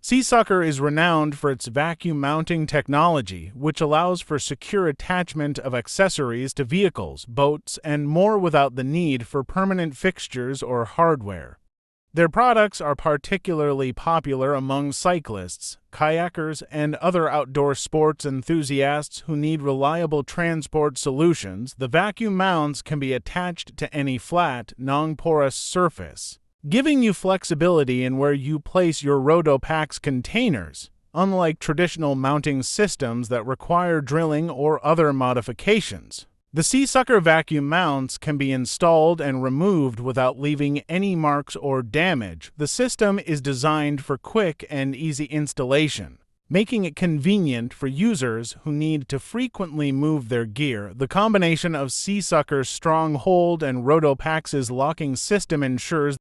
Seasucker is renowned for its vacuum mounting technology, which allows for secure attachment of accessories to vehicles, boats, and more without the need for permanent fixtures or hardware. Their products are particularly popular among cyclists, kayakers, and other outdoor sports enthusiasts who need reliable transport solutions. The vacuum mounts can be attached to any flat, non-porous surface, giving you flexibility in where you place your Rotopax containers, unlike traditional mounting systems that require drilling or other modifications. The Seasucker vacuum mounts can be installed and removed without leaving any marks or damage. The system is designed for quick and easy installation, making it convenient for users who need to frequently move their gear. The combination of Seasucker's strong hold and Rotopax's locking system ensures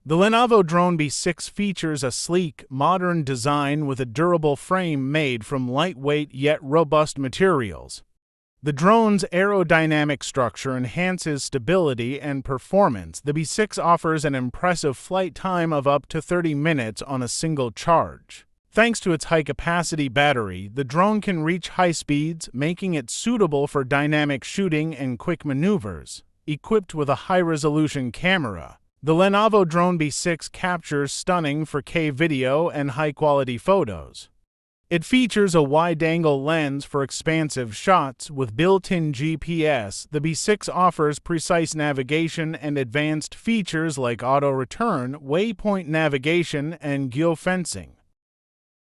the Lenovo Drone B6 features a sleek, modern design with a durable frame made from lightweight yet robust materials. The drone's aerodynamic structure enhances stability and performance. The B6 offers an impressive flight time of up to 30 minutes on a single charge. Thanks to its high-capacity battery, the drone can reach high speeds, making it suitable for dynamic shooting and quick maneuvers. Equipped with a high-resolution camera, the Lenovo Drone B6 captures stunning 4K video and high-quality photos. It features a wide-angle lens for expansive shots with built-in GPS. The B6 offers precise navigation and advanced features like auto-return, waypoint navigation, and geofencing.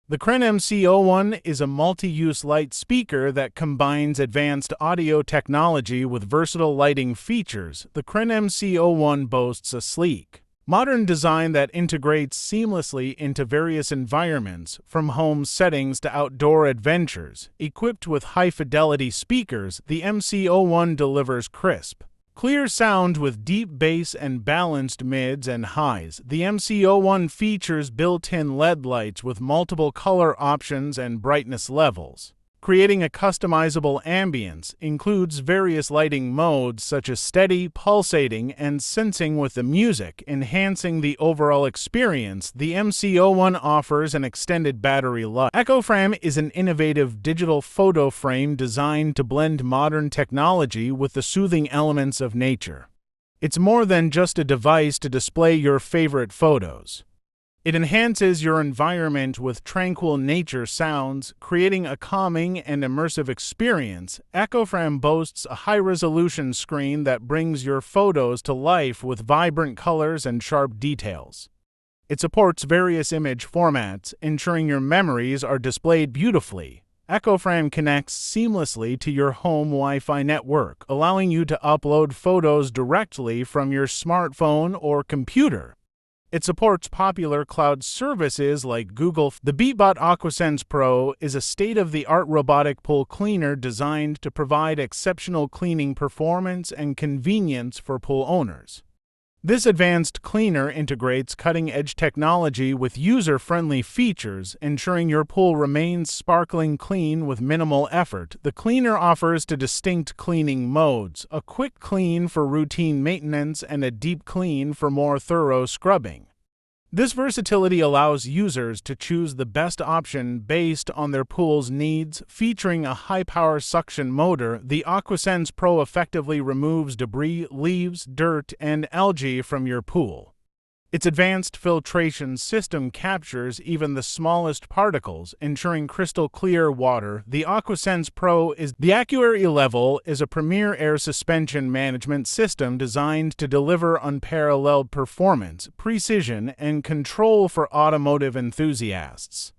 The Kren MC01 is a multi-use light speaker that combines advanced audio technology with versatile lighting features. The Kren MC01 boasts a sleek, modern design that integrates seamlessly into various environments, from home settings to outdoor adventures. Equipped with high-fidelity speakers, the MC01 delivers crisp, clear sound with deep bass and balanced mids and highs. The MC01 features built-in LED lights with multiple color options and brightness levels, creating a customizable ambience. Includes various lighting modes such as steady, pulsating, and sensing with the music, enhancing the overall experience. The MC01 offers an extended battery life. Echofram is an innovative digital photo frame designed to blend modern technology with the soothing elements of nature. It's more than just a device to display your favorite photos. It enhances your environment with tranquil nature sounds, creating a calming and immersive experience. Echofram boasts a high-resolution screen that brings your photos to life with vibrant colors and sharp details. It supports various image formats, ensuring your memories are displayed beautifully. Echofram connects seamlessly to your home Wi-Fi network, allowing you to upload photos directly from your smartphone or computer. It supports popular cloud services like Google. The Beatbot Aquasense Pro is a state-of-the-art robotic pool cleaner designed to provide exceptional cleaning performance and convenience for pool owners. This advanced cleaner integrates cutting-edge technology with user-friendly features, ensuring your pool remains sparkling clean with minimal effort. The cleaner offers two distinct cleaning modes: a quick clean for routine maintenance and a deep clean for more thorough scrubbing. This versatility allows users to choose the best option based on their pool's needs. Featuring a high-power suction motor, the Aquasense Pro effectively removes debris, leaves, dirt, and algae from your pool. Its advanced filtration system captures even the smallest particles, ensuring crystal-clear water. The Aquasense Pro the Accuaair E Level is a premier air suspension management system designed to deliver unparalleled performance, precision, and control for automotive enthusiasts.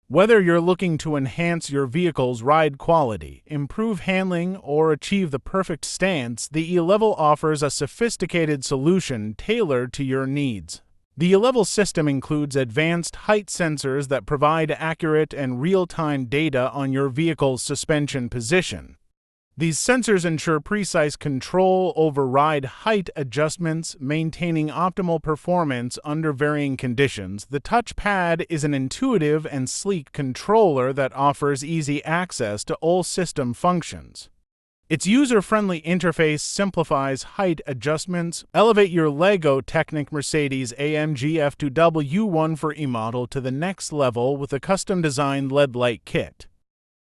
Whether you're looking to enhance your vehicle's ride quality, improve handling, or achieve the perfect stance, the E Level offers a sophisticated solution tailored to your needs. The E Level system includes advanced height sensors that provide accurate and real-time data on your vehicle's suspension position. These sensors ensure precise control over ride height adjustments, maintaining optimal performance under varying conditions. The touchpad is an intuitive and sleek controller that offers easy access to all system functions. Its user-friendly interface simplifies height adjustments. Elevate your LEGO Technic Mercedes-AMG F2W1 for E-model to the next level with a custom-designed LED light kit.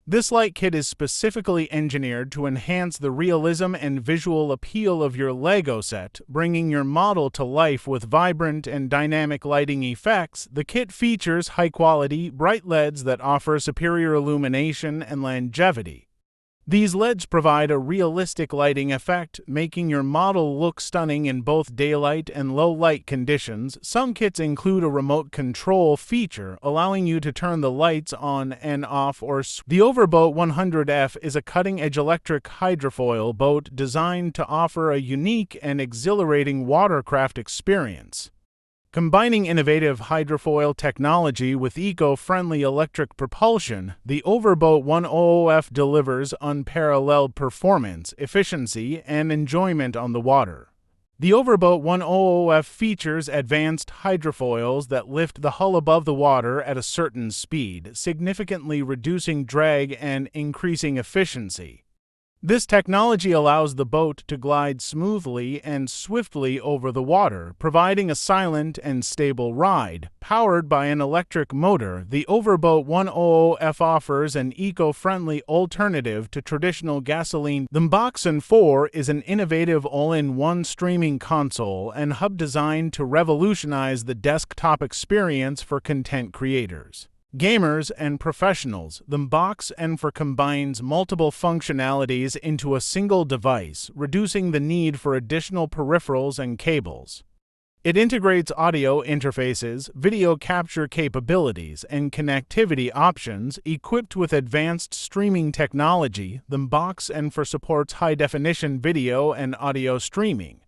This light kit is specifically engineered to enhance the realism and visual appeal of your LEGO set, bringing your model to life with vibrant and dynamic lighting effects. The kit features high-quality, bright LEDs that offer superior illumination and longevity. These LEDs provide a realistic lighting effect, making your model look stunning in both daylight and low-light conditions. Some kits include a remote control feature, allowing you to turn the lights on and off The Overboat 100F is a cutting-edge electric hydrofoil boat designed to offer a unique and exhilarating watercraft experience. Combining innovative hydrofoil technology with eco-friendly electric propulsion, the Overboat 100F delivers unparalleled performance, efficiency, and enjoyment on the water. The Overboat 100F features advanced hydrofoils that lift the hull above the water at a certain speed, significantly reducing drag and increasing efficiency. This technology allows the boat to glide smoothly and swiftly over the water, providing a silent and stable ride. Powered by an electric motor, the Overboat 100F offers an eco-friendly alternative to traditional gasoline. The MBOK R4 is an innovative all-in-one streaming console and hub designed to revolutionize the desktop experience for content creators, gamers, and professionals. The MBOK R4 combines multiple functionalities into a single device, reducing the need for additional peripherals and cables. It integrates audio interfaces, video capture capabilities, and connectivity options. Equipped with advanced streaming technology, the MBOK R4 supports high-definition video and audio streaming.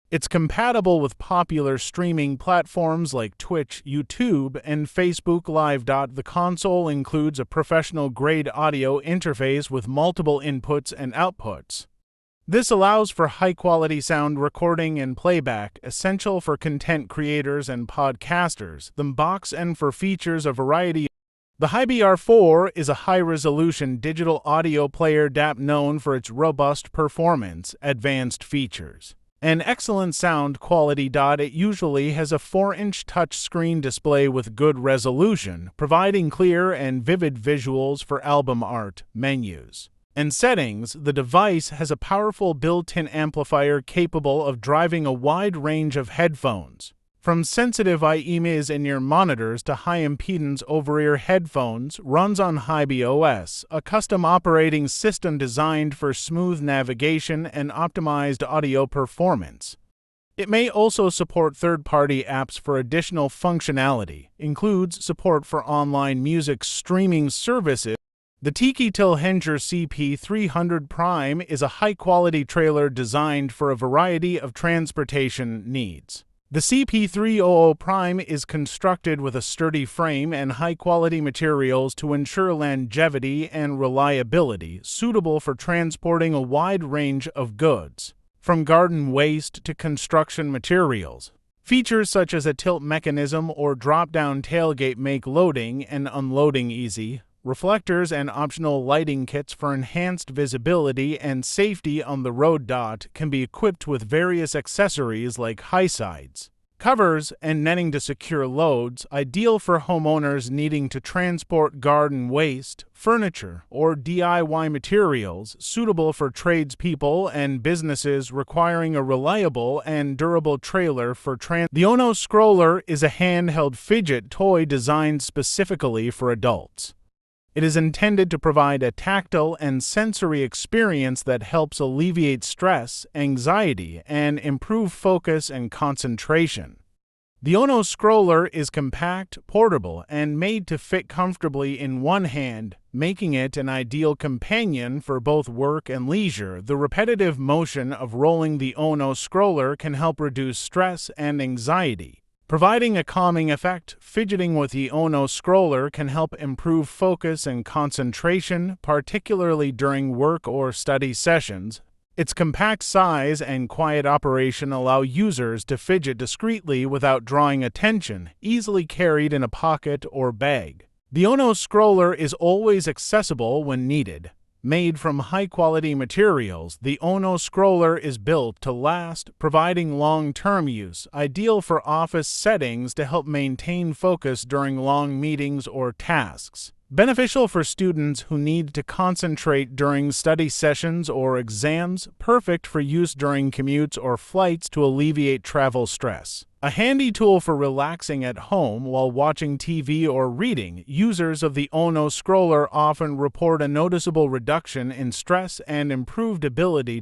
It's compatible with popular streaming platforms like Twitch, YouTube, and Facebook Live. The console includes a professional-grade audio interface with multiple inputs and outputs. This allows for high-quality sound recording and playback, essential for content creators and podcasters. The MBOK R4 features a variety. The Hiby R4 is a high-resolution digital audio player known for its robust performance, advanced features, and excellent sound quality. It usually has a 4-inch touchscreen display with good resolution, providing clear and vivid visuals for album art, menus, and settings. The device has a powerful built-in amplifier capable of driving a wide range of headphones, from sensitive in-ear monitors to high-impedance over-ear headphones. Runs on Hiby OS, a custom operating system designed for smooth navigation and optimized audio performance. It may also support third-party apps for additional functionality, includes support for online music streaming services. The Tiki Tilhenger CP300 Prime is a high-quality trailer designed for a variety of transportation needs. The CP300 Prime is constructed with a sturdy frame and high-quality materials to ensure longevity and reliability, suitable for transporting a wide range of goods, from garden waste to construction materials. Features such as a tilt mechanism or drop-down tailgate make loading and unloading easy. Reflectors and optional lighting kits for enhanced visibility and safety on the road. Can be equipped with various accessories like high sides, covers, and netting to secure loads, ideal for homeowners needing to transport garden waste, furniture, or DIY materials, suitable for tradespeople and businesses requiring a reliable and durable trailer for The ONO Scroller is a handheld fidget toy designed specifically for adults. It is intended to provide a tactile and sensory experience that helps alleviate stress, anxiety, and improve focus and concentration. The ONO Scroller is compact, portable, and made to fit comfortably in one hand, making it an ideal companion for both work and leisure. The repetitive motion of rolling the ONO Scroller can help reduce stress and anxiety, providing a calming effect. Fidgeting with the ONO Scroller can help improve focus and concentration, particularly during work or study sessions. Its compact size and quiet operation allow users to fidget discreetly without drawing attention, easily carried in a pocket or bag. The ONO Scroller is always accessible when needed. Made from high-quality materials, the ONO Scroller is built to last, providing long-term use, ideal for office settings to help maintain focus during long meetings or tasks. Beneficial for students who need to concentrate during study sessions or exams, perfect for use during commutes or flights to alleviate travel stress. A handy tool for relaxing at home while watching TV or reading, users of the ONO Scroller often report a noticeable reduction in stress and improved ability